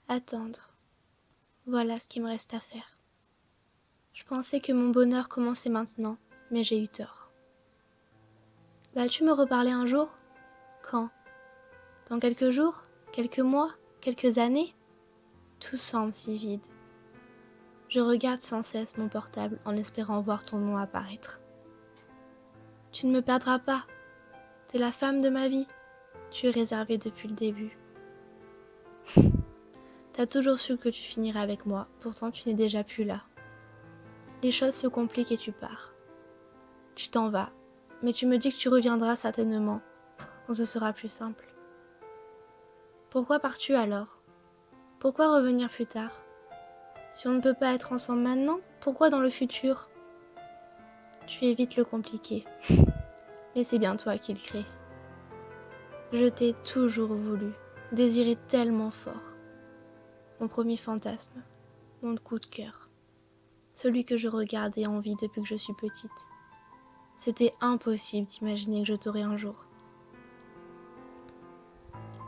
Attendre. Voilà ce qu'il me reste à faire. Je pensais que mon bonheur commençait maintenant, mais j'ai eu tort. Vas-tu me reparler un jour? Quand? Dans quelques jours? Quelques mois? Quelques années? Tout semble si vide. Je regarde sans cesse mon portable en espérant voir ton nom apparaître. Tu ne me perdras pas. T'es la femme de ma vie. Tu es réservée depuis le début. T'as toujours su que tu finirais avec moi, pourtant tu n'es déjà plus là. Les choses se compliquent et tu pars. Tu t'en vas, mais tu me dis que tu reviendras certainement, quand ce sera plus simple. Pourquoi pars-tu alors? Pourquoi revenir plus tard? Si on ne peut pas être ensemble maintenant, pourquoi dans le futur? Tu évites le compliqué, mais c'est bien toi qui le crée. Je t'ai toujours voulu, désiré tellement fort. Mon premier fantasme, mon coup de cœur. Celui que je regarde et envie depuis que je suis petite. C'était impossible d'imaginer que je t'aurais un jour.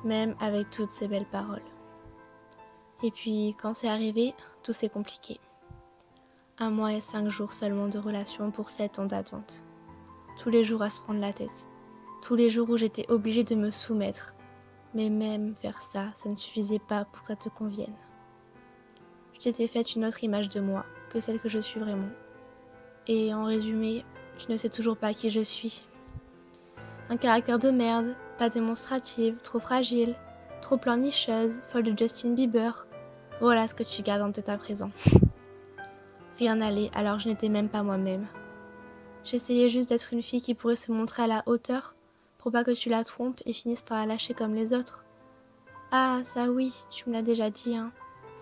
Même avec toutes ces belles paroles. Et puis, quand c'est arrivé, tout s'est compliqué. 1 mois et 5 jours seulement de relation pour 7 ans d'attente. Tous les jours à se prendre la tête. Tous les jours où j'étais obligée de me soumettre. Mais même faire ça, ça ne suffisait pas pour que ça te convienne. Je t'étais faite une autre image de moi que celle que je suis vraiment. Et en résumé, tu ne sais toujours pas qui je suis. Un caractère de merde, pas démonstrative, trop fragile, trop pleurnicheuse, folle de Justin Bieber. Voilà ce que tu gardes en tête à présent. Rien n'allait alors je n'étais même pas moi-même. J'essayais juste d'être une fille qui pourrait se montrer à la hauteur pour pas que tu la trompes et finisses par la lâcher comme les autres. Ah, ça oui, tu me l'as déjà dit, hein.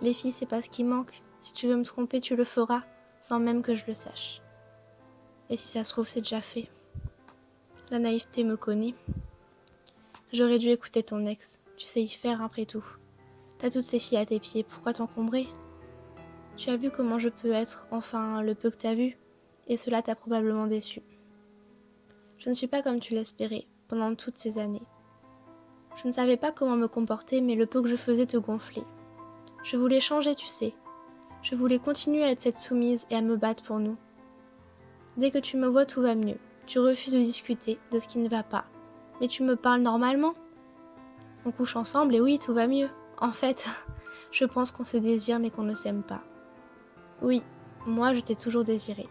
Les filles, c'est pas ce qui manque. Si tu veux me tromper, tu le feras, sans même que je le sache. Et si ça se trouve, c'est déjà fait. La naïveté me connaît. J'aurais dû écouter ton ex. Tu sais y faire après tout. T'as toutes ces filles à tes pieds, pourquoi t'encombrer? Tu as vu comment je peux être, enfin le peu que t'as vu, et cela t'a probablement déçu. Je ne suis pas comme tu l'espérais, pendant toutes ces années. Je ne savais pas comment me comporter, mais le peu que je faisais te gonflait. Je voulais changer, tu sais. Je voulais continuer à être cette soumise et à me battre pour nous. Dès que tu me vois, tout va mieux. Tu refuses de discuter de ce qui ne va pas. Mais tu me parles normalement. On couche ensemble et oui, tout va mieux. En fait, je pense qu'on se désire mais qu'on ne s'aime pas. Oui, moi je t'ai toujours désiré.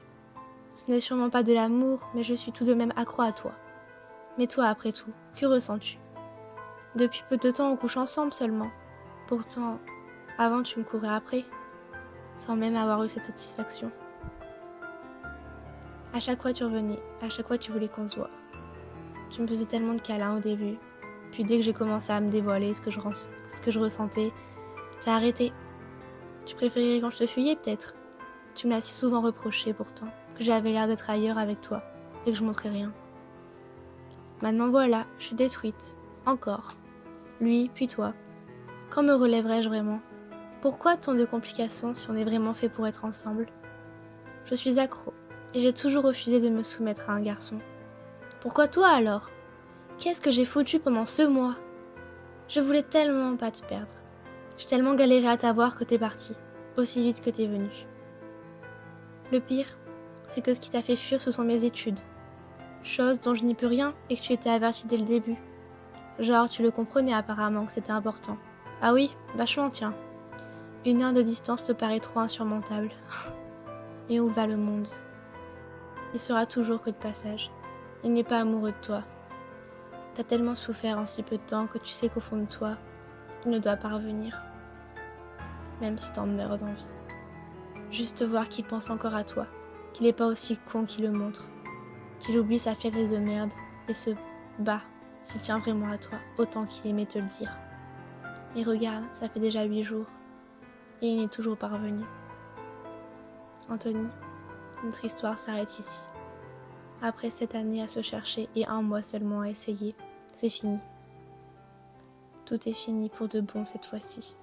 Ce n'est sûrement pas de l'amour, mais je suis tout de même accro à toi. Mais toi, après tout, que ressens-tu? Depuis peu de temps, on couche ensemble seulement. Pourtant, avant tu me courais après, sans même avoir eu cette satisfaction. À chaque fois tu revenais, à chaque fois tu voulais qu'on se voit. Tu me faisais tellement de câlins au début, puis dès que j'ai commencé à me dévoiler ce que je ressentais, t'as arrêté. Tu préférais quand je te fuyais peut-être. Tu me l'as si souvent reproché pourtant, que j'avais l'air d'être ailleurs avec toi, et que je montrais rien. Maintenant voilà, je suis détruite. Encore. Lui, puis toi. Quand me relèverai-je vraiment? Pourquoi tant de complications si on est vraiment fait pour être ensemble? Je suis accro, et j'ai toujours refusé de me soumettre à un garçon. Pourquoi toi alors? Qu'est-ce que j'ai foutu pendant ce mois? Je voulais tellement pas te perdre. J'ai tellement galéré à t'avoir que t'es parti, aussi vite que t'es venu. Le pire, c'est que ce qui t'a fait fuir, ce sont mes études. Chose dont je n'y peux rien et que tu étais averti dès le début. Genre, tu le comprenais apparemment que c'était important. Ah oui, vachement tiens. 1 heure de distance te paraît trop insurmontable. Et où va le monde? Il sera toujours que de passage. Il n'est pas amoureux de toi. T'as tellement souffert en si peu de temps que tu sais qu'au fond de toi, il ne doit pas revenir. Même si t'en meurs d'envie. Juste voir qu'il pense encore à toi, qu'il n'est pas aussi con qu'il le montre, qu'il oublie sa fierté de merde et se bat s'il tient vraiment à toi, autant qu'il aimait te le dire. Et regarde, ça fait déjà 8 jours, et il n'est toujours pas revenu. Anthony, notre histoire s'arrête ici. Après 7 années à se chercher et 1 mois seulement à essayer, c'est fini. Tout est fini pour de bon cette fois-ci.